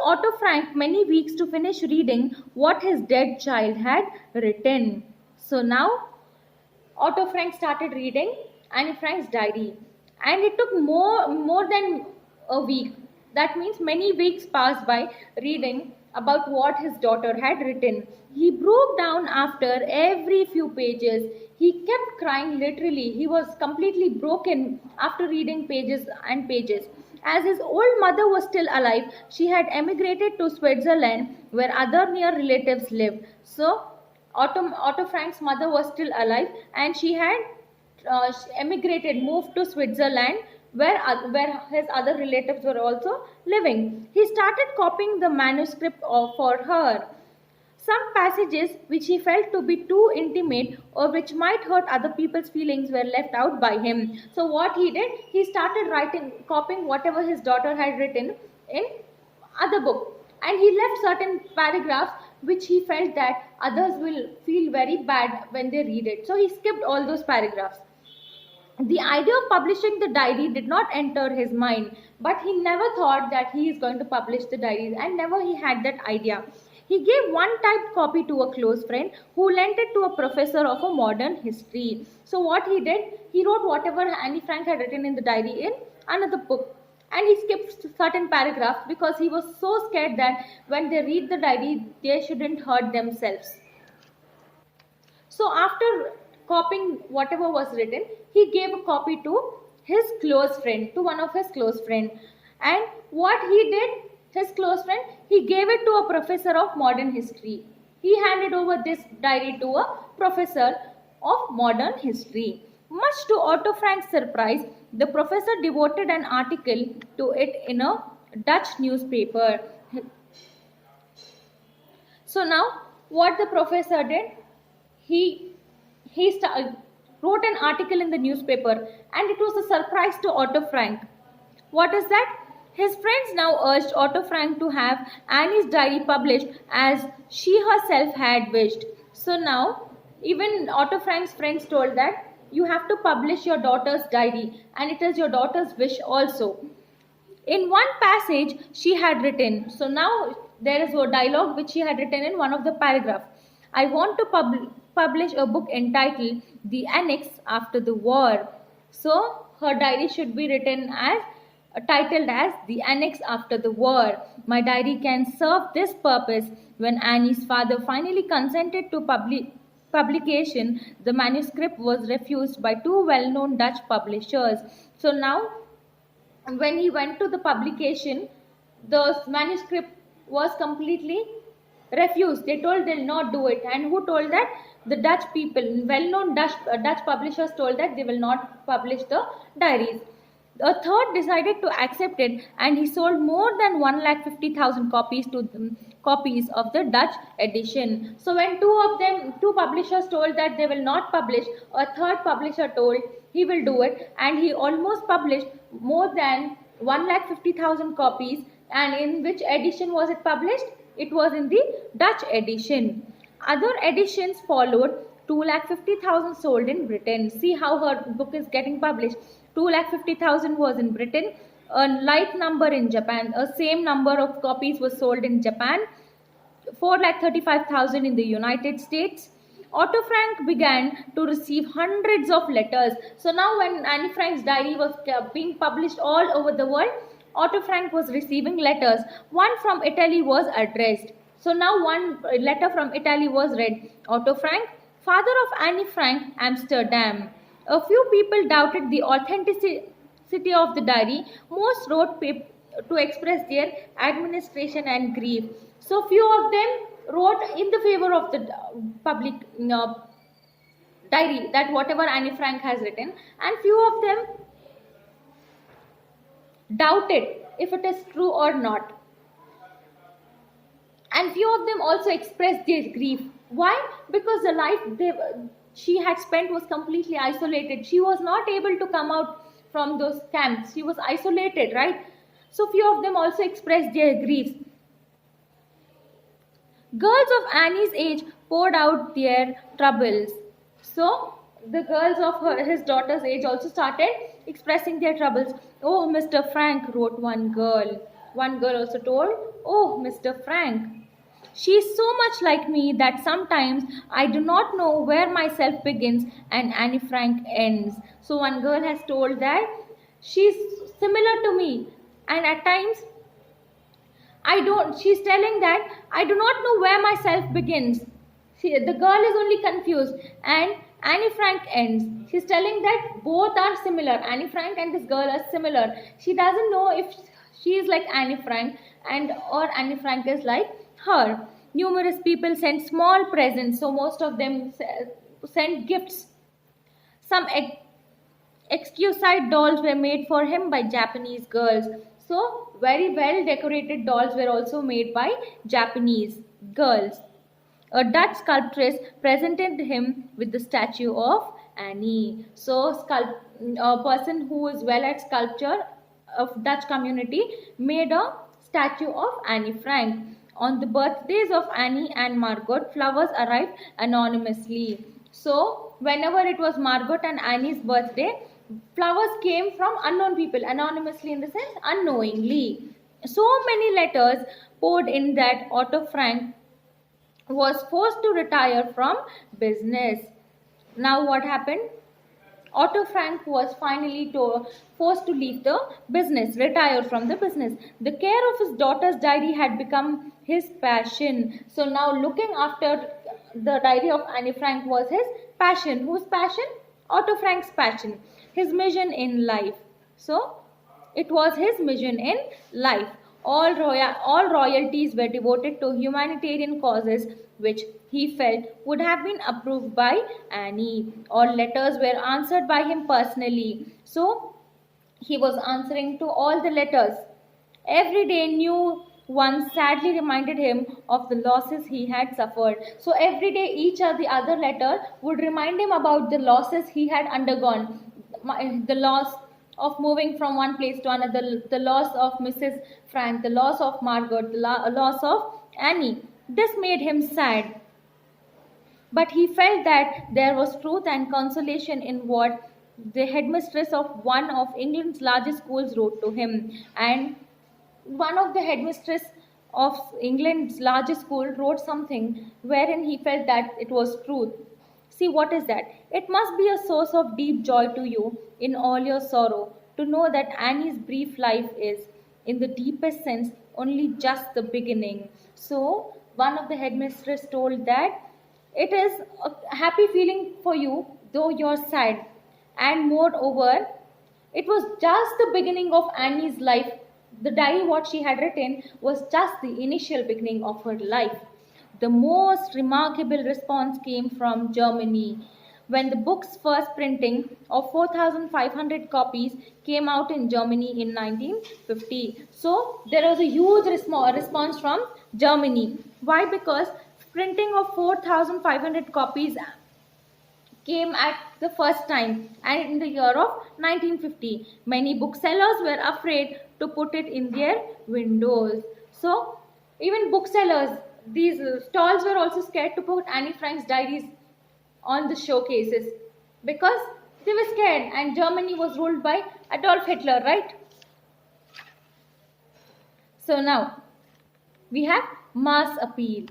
Otto Frank many weeks to finish reading what his dead child had written. So now Otto Frank started reading Anne Frank's diary, and it took more than a week. That means many weeks passed by reading about what his daughter had written. He broke down after every few pages. He kept crying literally. He was completely broken after reading pages and pages. As his old mother was still alive, she had emigrated to Switzerland where other near relatives lived. So Otto Frank's mother was still alive, and she had emigrated, moved to Switzerland, where his other relatives were also living. He started copying the manuscript for her. Some passages which he felt to be too intimate or which might hurt other people's feelings were left out by him. So what he did, he started copying whatever his daughter had written in other book, and he left certain paragraphs which he felt that others will feel very bad when they read it. So he skipped all those paragraphs. The idea of publishing the diary did not enter his mind, but he never thought that he is going to publish the diaries, and never he had that idea. He gave one typed copy to a close friend who lent it to a professor of a modern history. So what he did, he wrote whatever Anne Frank had written in the diary in another book, and he skipped certain paragraphs because he was so scared that when they read the diary they shouldn't hurt themselves. So after copying whatever was written, he gave a copy to his close friend, to one of his close friend. And what he did, his close friend, he gave it to a professor of modern history. He handed over this diary to a professor of modern history. Much to Otto Frank's surprise, the professor devoted an article to it in a Dutch newspaper. So now what the professor did, he wrote an article in the newspaper, and it was a surprise to Otto Frank. What is that? His friends now urged Otto Frank to have Annie's diary published as she herself had wished. So now even Otto Frank's friends told that you have to publish your daughter's diary, and it is your daughter's wish also. In one passage she had written, so now there is a dialogue which she had written in one of the paragraphs. I want to publish a book entitled The Annex After the War. So her diary should be written as titled as The Annex After the War. My diary can serve this purpose. When Annie's father finally consented to publication, the manuscript was refused by two well-known Dutch publishers. So now when he went to the publication, the manuscript was completely refused. They told they'll not do it. And who told that? The Dutch people, well-known Dutch publishers told that they will not publish the diaries. A third decided to accept it, and he sold more than 150,000 copies of the Dutch edition. So when two publishers told that they will not publish, a third publisher told he will do it, and he almost published more than 150,000 copies. And in which edition was it published? It was in the Dutch edition. Other editions followed. 250,000 sold in Britain. See how her book is getting published. 250,000 was in Britain. A like number in Japan. A same number of copies was sold in Japan. 435,000 in the United States. Otto Frank began to receive hundreds of letters. So now when Anne Frank's diary was being published all over the world, Otto Frank was receiving letters. One from Italy was addressed. So now one letter from Italy was read. Otto Frank, father of Anne Frank, Amsterdam. A few people doubted the authenticity of the diary. Most wrote to express their administration and grief. So few of them wrote in the favor of the public diary, that whatever Anne Frank has written, and few of them doubted if it is true or not. And few of them also expressed their grief. Why? Because the life she had spent was completely isolated. She was not able to come out from those camps. She was isolated, right? So few of them also expressed their griefs. Girls of Annie's age poured out their troubles. So the girls of his daughter's age also started expressing their troubles. Oh, Mr. Frank, wrote one girl, one girl also told, "Oh, Mr. Frank, she is so much like me that sometimes I do not know where myself begins and Annie Frank ends." So one girl has told that she's similar to me, and at times I don't. She's telling that I do not know where myself begins. The girl is only confused, and Annie Frank ends. She's telling that both are similar. Annie Frank and this girl are similar. She doesn't know if she is like Annie Frank and or Annie Frank is like her. Numerous people sent small presents, so most of them sent gifts. Some exquisite dolls were made for him by Japanese girls. So, very well decorated dolls were also made by Japanese girls. A Dutch sculptress presented him with the statue of Annie. So, a person who is well at sculpture of Dutch community made a statue of Annie Frank. On the birthdays of Annie and Margot, flowers arrived anonymously. So, whenever it was Margot and Annie's birthday, flowers came from unknown people, anonymously in the sense unknowingly. So many letters poured in that Otto Frank was forced to retire from business. Now, what happened? Otto Frank was finally forced to leave the business, retire from the business. The care of his daughter's diary had become his passion. So now looking after the diary of Annie Frank was his passion. Whose passion? Otto Frank's passion. His mission in life. So it was his mission in life. All royalties were devoted to humanitarian causes which he felt would have been approved by Annie. All letters were answered by him personally. So he was answering to all the letters. Every day, new ones sadly reminded him of the losses he had suffered. So every day, each of the other letter would remind him about the losses he had undergone. The loss of moving from one place to another, the loss of Mrs. Frank, the loss of Margot, the loss of Annie. This made him sad. But he felt that there was truth and consolation in what the headmistress of one of England's largest schools wrote to him. And one of the headmistress of England's largest school wrote something wherein he felt that it was truth. See, what is that? It must be a source of deep joy to you in all your sorrow to know that Annie's brief life is, in the deepest sense, only just the beginning. So, one of the headmistress told that it is a happy feeling for you, though you're sad. And moreover, it was just the beginning of Annie's life. The diary, what she had written, was just the initial beginning of her life. The most remarkable response came from Germany. When the book's first printing of 4,500 copies came out in Germany in 1950. So there was a huge response from Germany. Why? Because printing of 4,500 copies came at the first time and in the year of 1950. Many booksellers were afraid to put it in their windows. So even booksellers, these stalls were also scared to put Annie Frank's diaries on the showcases because they were scared, and Germany was ruled by Adolf Hitler, right? So now we have mass appeal.